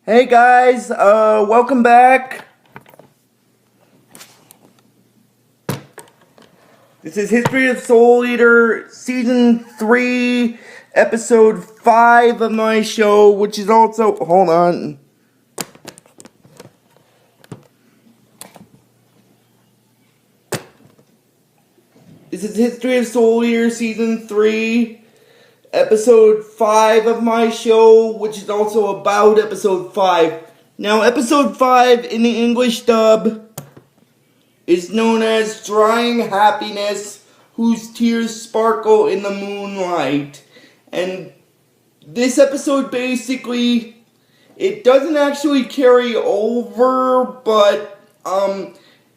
Hey guys, welcome back. This is History of Soul Eater, Season 3, Episode 5 of my show, which is also, hold on. This is History of Soul Eater, Season 3, Episode 5 of my show, which is also about Episode 5. Now, Episode 5 in the English dub is known as Drying Happiness, whose tears sparkle in the moonlight. And this episode basically, it doesn't actually carry over, but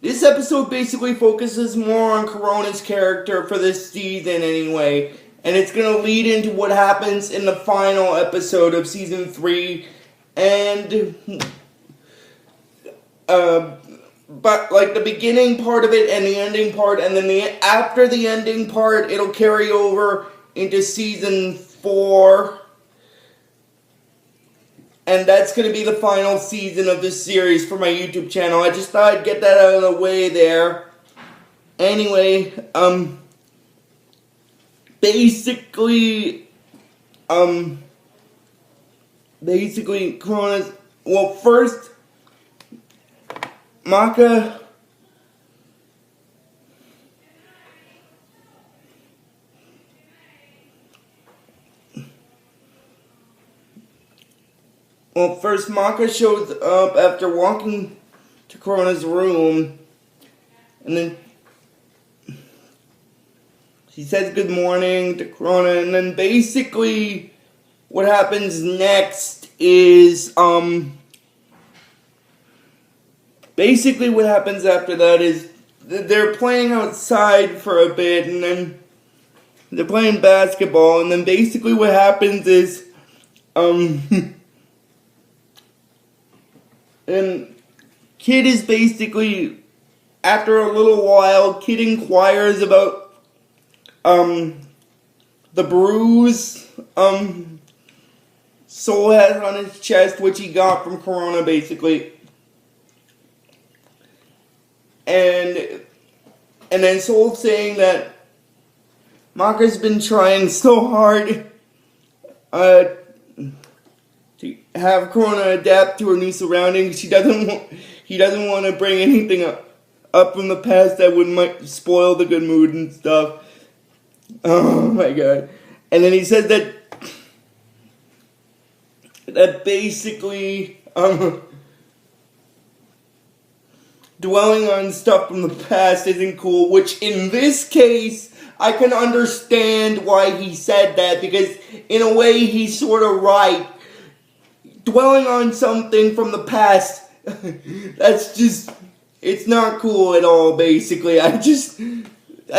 this episode basically focuses more on Crona's character for this season anyway. And it's going to lead into what happens in the final episode of Season 3. And but like the beginning part of it and the ending part, and then after the ending part, it'll carry over into Season 4. And that's going to be the final season of this series for my YouTube channel. I just thought I'd get that out of the way there. Anyway, basically, Crona's, well, first, Maka, shows up after walking to Crona's room, and then she says good morning to Crona, and then basically what happens next is, basically what happens after that is they're playing outside for a bit, and then they're playing basketball, and then basically what happens is, and Kid is basically, after a little while, Kid inquires about the bruise Soul has on his chest, which he got from Crona, basically. And then Soul's saying that Maka's been trying so hard to have Crona adapt to her new surroundings. He doesn't want to bring anything up from the past that might spoil the good mood and stuff. Oh my god. And then he says that basically dwelling on stuff from the past isn't cool, which in this case I can understand why he said that, because in a way he's sort of right. Dwelling on something from the past, that's just, it's not cool at all, basically. I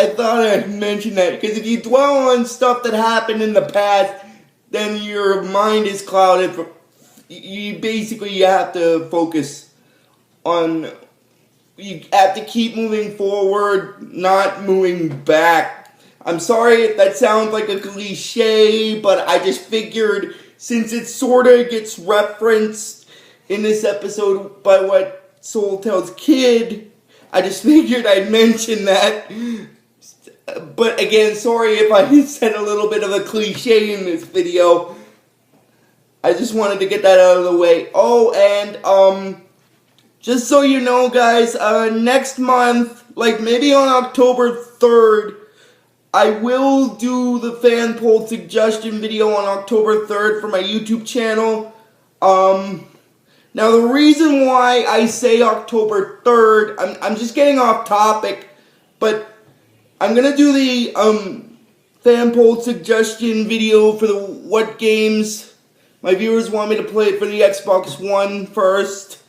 thought I'd mention that, because if you dwell on stuff that happened in the past, then your mind is clouded. You have to focus on, you have to keep moving forward, not moving back. I'm sorry if that sounds like a cliche, but I just figured, since it sort of gets referenced in this episode by what Soul tells Kid, I just figured I'd mention that. But again, sorry if I said a little bit of a cliche in this video. I just wanted to get that out of the way. Oh, and just so you know, guys, next month, like maybe on October 3rd, I will do the fan poll suggestion video on October 3rd for my YouTube channel. Now the reason why I say October 3rd, I'm just getting off topic, but I'm gonna do the fan poll suggestion video for what games my viewers want me to play for the Xbox One first.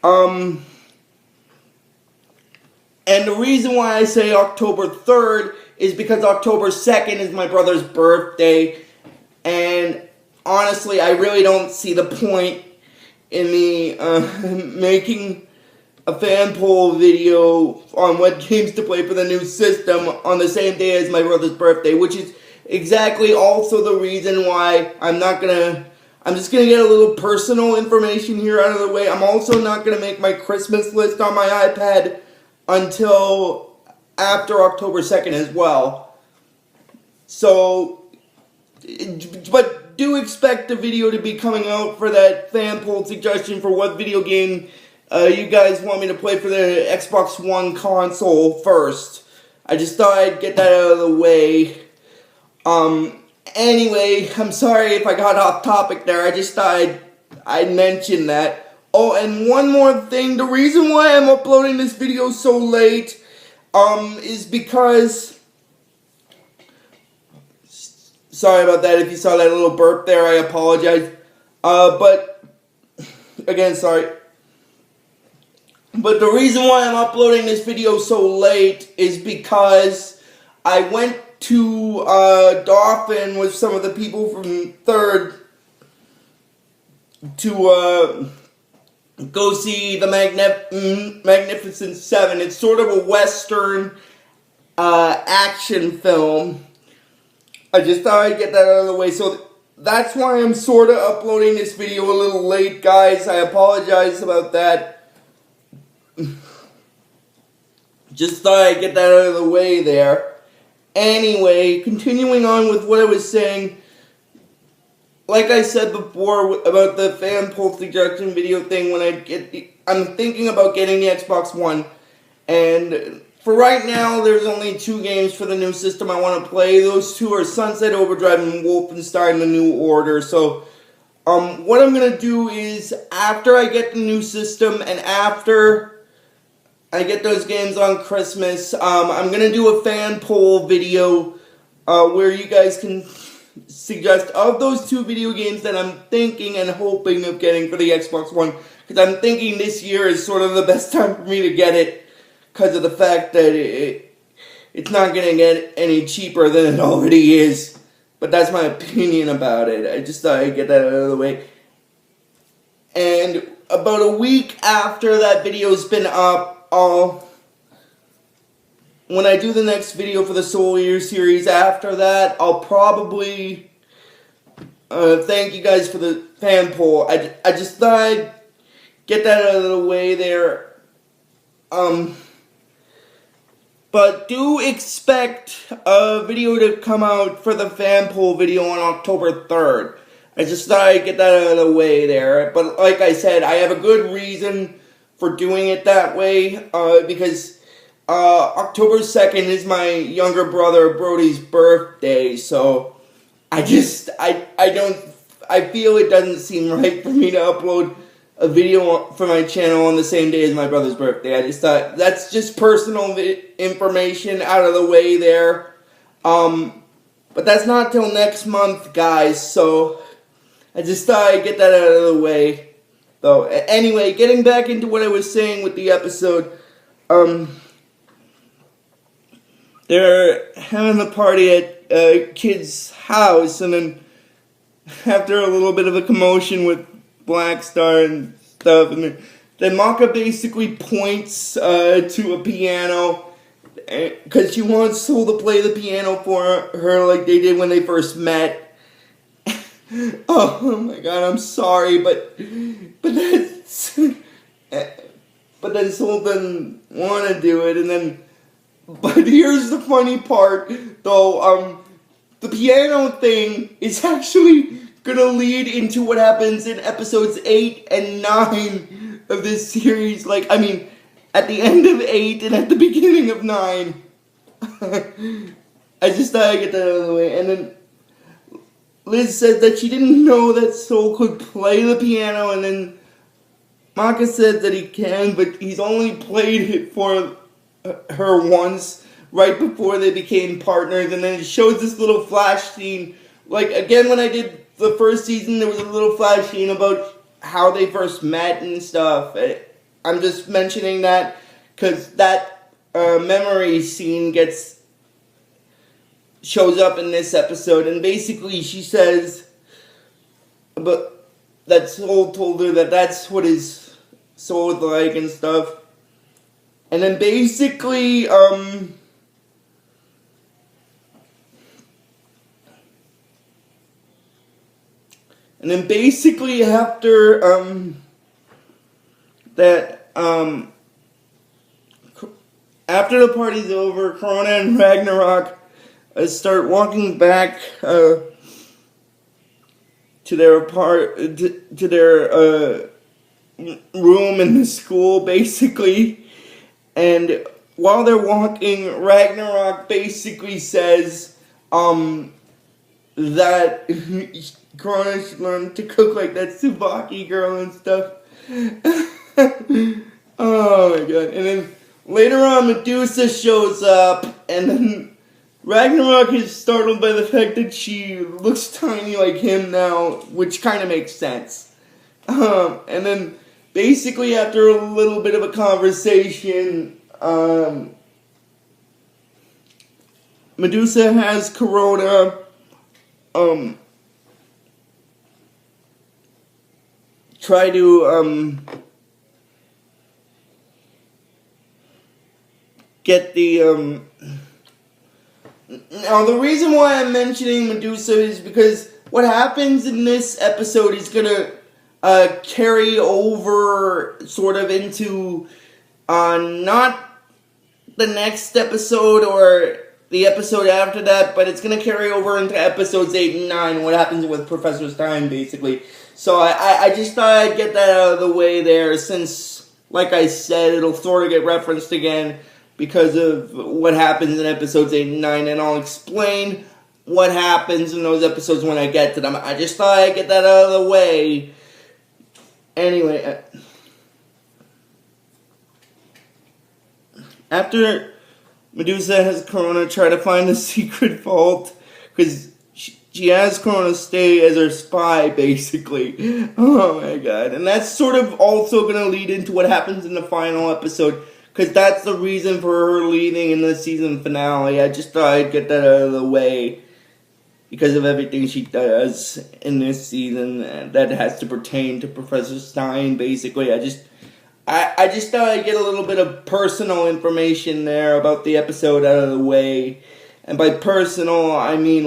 And the reason why I say October 3rd is because October 2nd is my brother's birthday, and honestly, I really don't see the point in me making a fan poll video on what games to play for the new system on the same day as my brother's birthday, which is exactly also the reason why I'm not gonna I'm just going to get a little personal information here out of the way. I'm also not going to make my Christmas list on my iPad until after October 2nd as well. So, but do expect a video to be coming out for that fan poll suggestion for what video game you guys want me to play for the Xbox One console first. I just thought I'd get that out of the way. Anyway, I'm sorry if I got off topic there. I just thought I'd mention that. Oh, and one more thing. The reason why I'm uploading this video so late, is because... Sorry about that. If you saw that little burp there, I apologize. But, again, sorry. But the reason why I'm uploading this video so late is because I went to Dauphin with some of the people from 3rd to go see the Magnificent Seven. It's sort of a Western action film. I just thought I'd get that out of the way. So that's why I'm sort of uploading this video a little late, guys. I apologize about that. Just thought I'd get that out of the way there. Anyway, continuing on with what I was saying, like I said before about the fan poll suggestion video thing, I'm thinking about getting the Xbox One, and for right now, there's only 2 games for the new system I want to play. Those 2 are Sunset Overdrive and Wolfenstein: The New Order. So, what I'm going to do is, after I get the new system, and after I get those games on Christmas, I'm going to do a fan poll video where you guys can suggest of those 2 video games that I'm thinking and hoping of getting for the Xbox One. Because I'm thinking this year is sort of the best time for me to get it because of the fact that it's not going to get any cheaper than it already is. But that's my opinion about it. I just thought I'd get that out of the way. And about a week after that video's been up, when I do the next video for the Soul Eater series, after that, I'll probably thank you guys for the fan poll. I just thought I'd get that out of the way there. But do expect a video to come out for the fan poll video on October 3rd. I just thought I'd get that out of the way there. But like I said, I have a good reason for doing it that way, because October 2nd is my younger brother Brody's birthday, so I feel it doesn't seem right for me to upload a video for my channel on the same day as my brother's birthday. I just thought, that's just personal information out of the way there, but that's not till next month, guys, so I just thought I'd get that out of the way. So, anyway, getting back into what I was saying with the episode, they're having a party at a kid's house, and then after a little bit of a commotion with Black Star and stuff, and then Maka basically points to a piano, because she wants Soul to play the piano for her like they did when they first met. Oh my god, I'm sorry, but that's, but then Soul doesn't want to do it, and then, but here's the funny part, though, the piano thing is actually gonna lead into what happens in episodes 8 and 9 of this series, like, I mean, at the end of 8 and at the beginning of 9. I just thought I'd get that out of the way, and then Liz said that she didn't know that Soul could play the piano, and then Maka said that he can, but he's only played it for her once, right before they became partners, and then it shows this little flash scene. Like, again, when I did the first season, there was a little flash scene about how they first met and stuff. I'm just mentioning that because that memory scene shows up in this episode, and basically she says, but that Soul told her that that's what his soul is like and stuff. And then basically, And then basically after after the party's over, Crona and Ragnarok start walking back to their room in the school, basically. And while they're walking, Ragnarok basically says that Crona should learn to cook like that Tsubaki girl and stuff. Oh my god. And then later on, Medusa shows up, and then Ragnarok is startled by the fact that she looks tiny like him now, which kind of makes sense. And then basically after a little bit of a conversation, Medusa has Crona try to get the now the reason why I'm mentioning Medusa is because what happens in this episode is gonna carry over sort of into not the next episode or the episode after that, but it's going to carry over into episodes 8 and 9, what happens with Professor Stein, basically. So I just thought I'd get that out of the way there, since, like I said, it'll sort of get referenced again because of what happens in episodes 8 and 9, and I'll explain what happens in those episodes when I get to them. I just thought I'd get that out of the way. Anyway, after Medusa has Crona try to find the secret vault, because she has Crona stay as her spy, basically. Oh my god. And that's sort of also going to lead into what happens in the final episode, because that's the reason for her leaving in the season finale. I just thought I'd get that out of the way, because of everything she does in this season that has to pertain to Professor Stein, basically. I just thought I'd get a little bit of personal information there about the episode out of the way. And by personal, I mean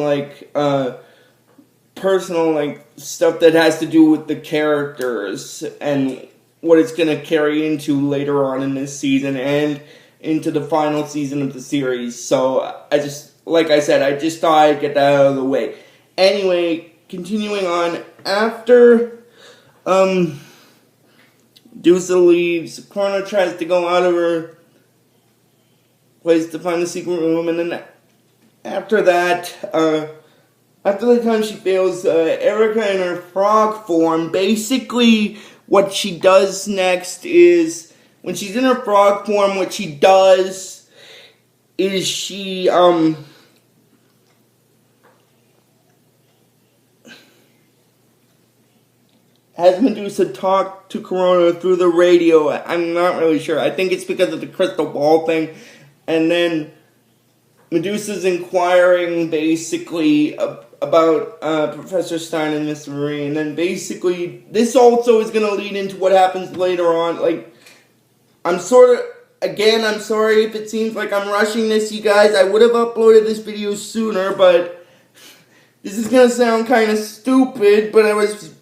personal stuff that has to do with the characters and what it's going to carry into later on in this season and into the final season of the series. So like I said, I just thought I'd get that out of the way. Anyway, continuing on, after Medusa leaves, Crona tries to go out of her place to find the secret room, and then after that, after the time she fails, Erica in her frog form, basically what she does next is, when she's in her frog form, what she does is she, has Medusa talk to Crona through the radio. I'm not really sure. I think it's because of the crystal ball thing. And then Medusa's inquiring, basically, about Professor Stein and Miss Marie. And then, basically, this also is going to lead into what happens later on. I'm sorry if it seems like I'm rushing this, you guys. I would have uploaded this video sooner, but this is going to sound kind of stupid, but I was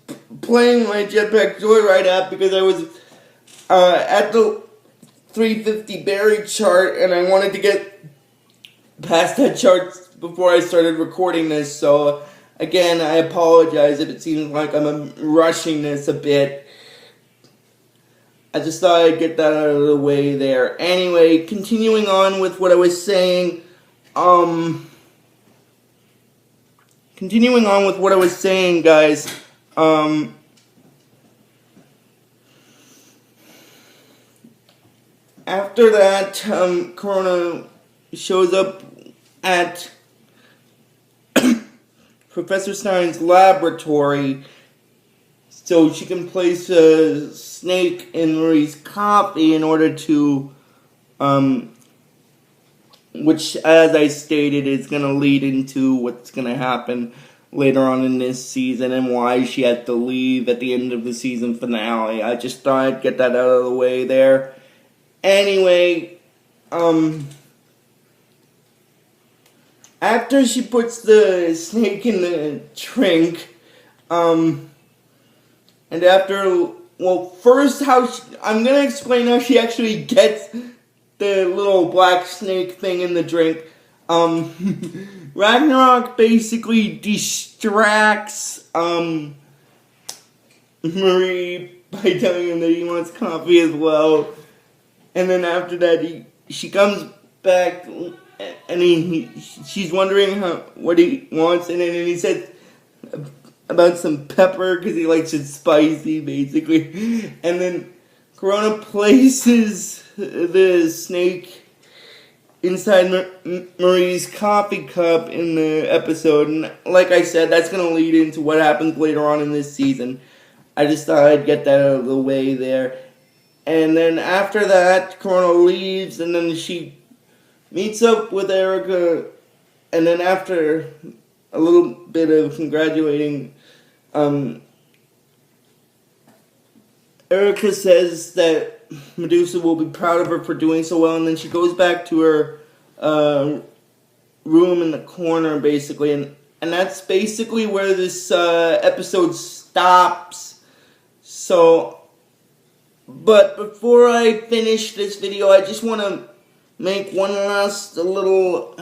playing my Jetpack Joyride app because I was at the 350 berry chart, and I wanted to get past that chart before I started recording this. So again, I apologize if it seems like I'm rushing this a bit. I just thought I'd get that out of the way there. Anyway, continuing on with what I was saying, guys, after that, Crona shows up at Professor Stein's laboratory so she can place a snake in Marie's coffee in order to, which, as I stated, is going to lead into what's going to happen later on in this season and why she had to leave at the end of the season finale. I just thought I'd get that out of the way there. Anyway, after she puts the snake in the drink, And after, well, first I'm gonna explain how she actually gets the little black snake thing in the drink. Ragnarok basically distracts, Marie by telling him that he wants coffee as well. And then after that, she comes back and she's wondering what he wants, and then he said about some pepper because he likes it spicy, basically. And then Crona places the snake inside Marie's coffee cup in the episode, and like I said, that's going to lead into what happens later on in this season. I just thought I'd get that out of the way there. And then after that, Crona leaves, and then she meets up with Erica, and then after a little bit of congratulating, Erica says that Medusa will be proud of her for doing so well, and then she goes back to her room in the corner, basically, and that's basically where this episode stops. So, but before I finish this video, I just want to make one last little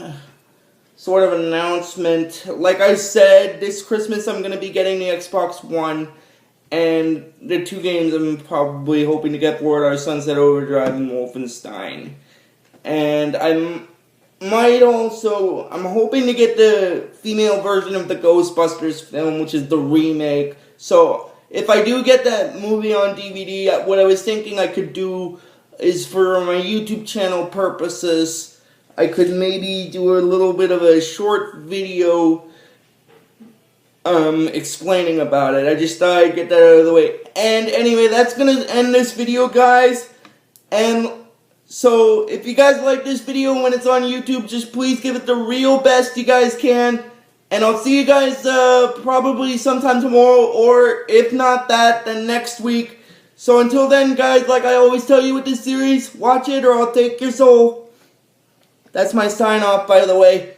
sort of announcement. Like I said, this Christmas I'm going to be getting the Xbox One, and the two games I'm probably hoping to get for it are Sunset Overdrive and Wolfenstein. And I'm hoping to get the female version of the Ghostbusters film, which is the remake. So if I do get that movie on DVD, what I was thinking I could do is, for my YouTube channel purposes, I could maybe do a little bit of a short video explaining about it. I just thought I'd get that out of the way. And anyway, that's gonna end this video, guys. And so if you guys like this video when it's on YouTube, just please give it the real best you guys can. And I'll see you guys probably sometime tomorrow, or if not that, then next week. So until then, guys, like I always tell you with this series, watch it or I'll take your soul. That's my sign off, by the way.